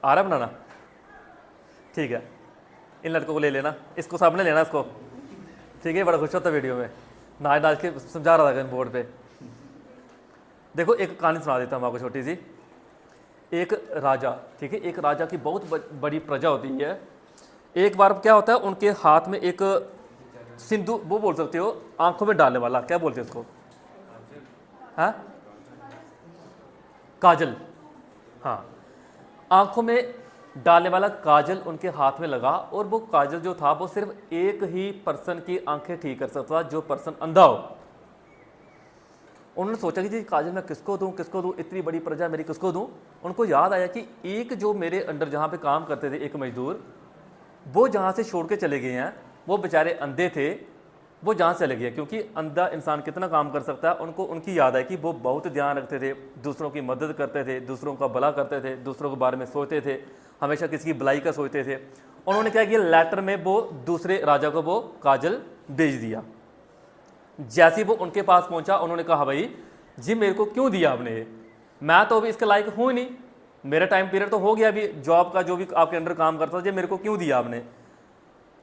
आ रहा है बनाना? ठीक है, इन लड़कों को ले लेना, इसको सामने लेना इसको, ठीक है। बड़ा खुश होता वीडियो में, नाच नाच के समझा रहा था बोर्ड पे। देखो एक कहानी सुना देता हूँ आपको छोटी सी। एक राजा, ठीक है, एक राजा की बहुत बड़ी प्रजा होती है। एक बार क्या होता है, उनके हाथ में एक सिंदूर, वो बोल सकते हो आंखों में डालने वाला, क्या बोलते हैं उसको? हाँ, काजल। हाँ, आंखों में डालने वाला काजल उनके हाथ में लगा, और वो काजल जो था वो सिर्फ एक ही पर्सन की आंखें ठीक कर सकता था, जो पर्सन अंधा हो। उन्होंने सोचा कि जी काजल मैं किसको दूं, किसको दूं, इतनी बड़ी प्रजा मेरी किसको दूं। उनको याद आया कि एक जो मेरे अंडर जहां पे काम करते थे, एक मजदूर, वो जहां से छोड़ के चले गए हैं, वो बेचारे अंधे थे, वो जहाँ से चले गए, क्योंकि अंधा इंसान कितना काम कर सकता है। उनको उनकी याद है कि वो बहुत ध्यान रखते थे, दूसरों की मदद करते थे, दूसरों का भला करते थे, दूसरों के बारे में सोचते थे, हमेशा किसी की भलाई का सोचते थे। उन्होंने क्या किया, लेटर में वो दूसरे राजा को वो काजल भेज दिया। जैसे वो उनके पास पहुंचा, उन्होंने कहा भाई जी मेरे को क्यों दिया आपने ये, मैं तो अभी इसके लायक हूँ ही नहीं, मेरा टाइम पीरियड तो हो गया अभी जॉब का, जो भी आपके अंडर काम करता था, जी मेरे को क्यों दिया आपने।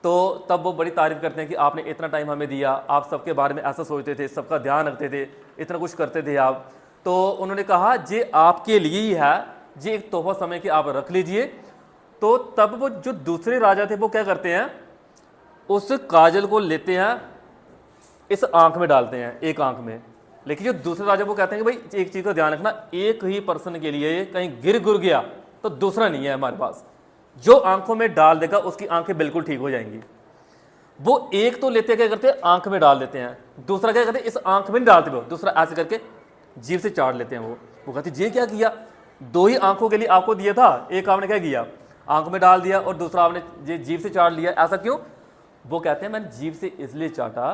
तो तब वो बड़ी तारीफ करते हैं कि आपने इतना टाइम हमें दिया, आप सबके बारे में ऐसा सोचते थे, सबका ध्यान रखते थे, इतना कुछ करते थे आप। तो उन्होंने कहा जी आपके लिए ही है, जी एक तोहफा समय कि आप रख लीजिए। तो तब वो जो दूसरे राजा थे वो क्या करते हैं, उस काजल को लेते हैं, इस आंख में डालते हैं, एक आंख में। लेकिन जो दूसरे राजा वो कहते हैं कि भाई एक चीज का ध्यान रखना, एक ही पर्सन के लिए कहीं गिर गुर गया तो दूसरा नहीं है हमारे पास, जो आंखों में डाल देगा उसकी आंखें बिल्कुल ठीक हो जाएंगी। वो एक तो लेते क्या करते हैं, आंख में डाल देते हैं, दूसरा क्या करते हैं, इस आंख में नहीं डालते, वो दूसरा ऐसे करके जीभ से चाट लेते हैं। वो कहते ये क्या किया, दो ही आंखों के लिए आपको दिया था, एक आपने क्या किया, आंख में डाल दिया, और दूसरा आपने जीभ से चाट लिया, ऐसा क्यों? वो कहते हैं मैंने जीभ से इसलिए चाटा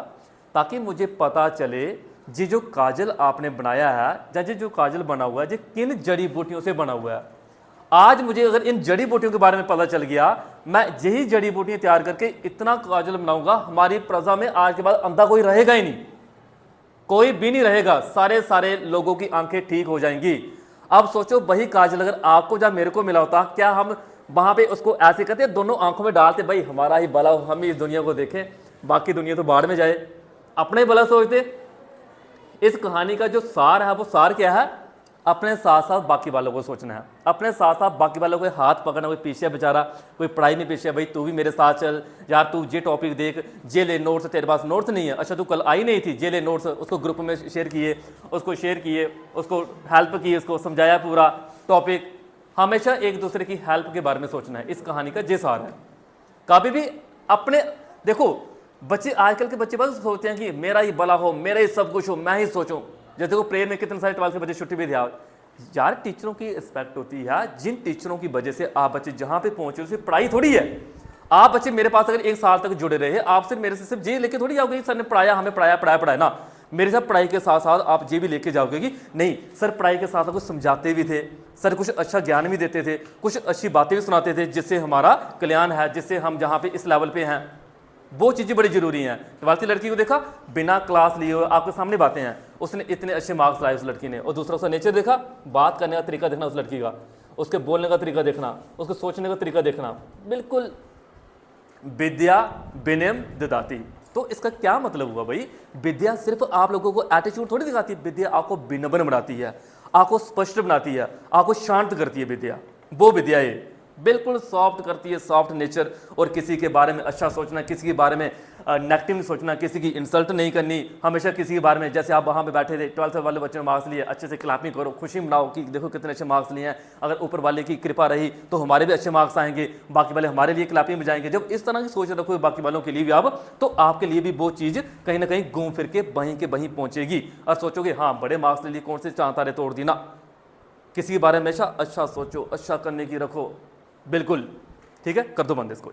ताकि मुझे पता चले जी जो काजल आपने बनाया है, जी जो काजल बना हुआ है, जी किन जड़ी बूटियों से बना हुआ है। आज मुझे अगर इन जड़ी बूटियों के बारे में पता चल गया, मैं यही जड़ी बूटियां तैयार करके इतना काजल बनाऊंगा, हमारी प्रजा में आज के बाद अंधा कोई रहेगा ही नहीं, कोई भी नहीं रहेगा, सारे सारे लोगों की आंखें ठीक हो जाएंगी। अब सोचो वही काजल अगर आपको जब मेरे को मिला होता, क्या हम वहां पे उसको ऐसे करते, दोनों आंखों में डालते, भाई हमारा ही भला, हम ही इस दुनिया को देखें, बाकी दुनिया तो बाढ़ में जाए, अपने भला सोचते। इस कहानी का जो सार है, वो सार क्या है, अपने साथ साथ बाकी वालों को सोचना है, अपने साथ साथ बाकी वालों को हाथ पकड़ना। कोई पीछे बेचारा, कोई पढ़ाई में पीछे, भाई तू भी मेरे साथ चल यार, तू ये टॉपिक देख, जे ले नोट्स, तेरे पास नोट्स नहीं है, अच्छा तू कल आई नहीं थी, जे ले नोट्स, उसको ग्रुप में शेयर किए, उसको हेल्प की, उसको समझाया पूरा टॉपिक। हमेशा एक दूसरे की हेल्प के बारे में सोचना है, इस कहानी का ये सार है। कभी भी अपने, देखो बच्चे, आजकल के बच्चे बस सोचते हैं कि मेरा ही भला हो, मेरा ही सब कुछ हो, मैं ही सोचूं। जैसे देखो प्रेयर में कितने सारे 12 के बच्चे छुट्टी भी दिया यार, टीचरों की रिस्पेक्ट होती है, जिन टीचरों की वजह से आप बच्चे जहां पे पहुंचे, सिर्फ पढ़ाई थोड़ी है। आप बच्चे मेरे पास अगर 1 साल तक जुड़े रहे, आप सिर्फ मेरे से सिर्फ ये लेके थोड़ी जाओगे सर ने पढ़ाया, हमें पढ़ाया ना, मेरे साथ पढ़ाई के साथ साथ आप ये भी लेके जाओगे कि नहीं सर पढ़ाई के साथ कुछ समझाते भी थे, सर कुछ अच्छा ज्ञान भी देते थे, कुछ अच्छी बातें भी सुनाते थे, जिससे हमारा कल्याण है, जिससे हम जहाँ पे इस लेवल पे हैं, वो चीज़ें बड़ी जरूरी हैं। 12वीं लड़की को देखा, बिना क्लास लिए हुए आपके सामने बातें हैं, उसने इतने अच्छे मार्क्स लाए उस लड़की ने। और दूसरा उसका नेचर देखा, बात करने का तरीका देखना उस लड़की का, उसके बोलने का तरीका देखना, उसके सोचने का तरीका देखना, बिल्कुल विद्या विनयम ददाती। तो इसका क्या मतलब हुआ भाई, विद्या सिर्फ आप लोगों को एटीट्यूड थोड़ी दिखाती है, विद्या आपको विनम्र बनाती है, आपको स्पष्ट बनाती है, आपको शांत करती है। विद्या, वो विद्या है बिल्कुल सॉफ्ट करती है, सॉफ्ट नेचर, और किसी के बारे में अच्छा सोचना, किसी के बारे में नेगेटिव नहीं सोचना, किसी की इंसल्ट नहीं करनी, हमेशा किसी के बारे में, जैसे आप वहाँ पे बैठे थे 12th वाले बच्चे ने मार्क्स लिए, अच्छे से क्लैपिंग करो, खुशी मनाओ कि देखो कितने अच्छे मार्क्स लिए हैं, अगर ऊपर वाले की कृपा रही तो हमारे भी अच्छे मार्क्स आएंगे, बाकी वाले हमारे लिए क्लैपिंग बजाएंगे। जब इस तरह की सोच रखोगे बाकी वालों के लिए भी आप, तो आपके लिए भी वो चीज़ कहीं ना कहीं घूम फिर के वहीं पहुँचेगी, और सोचोगे हाँ बड़े मार्क्स ले लिए, कौन से चांद तारे तोड़ दी ना। किसी के बारे में हमेशा अच्छा सोचो, अच्छा करने की रखो, बिल्कुल ठीक है। कर दो बंद इसको।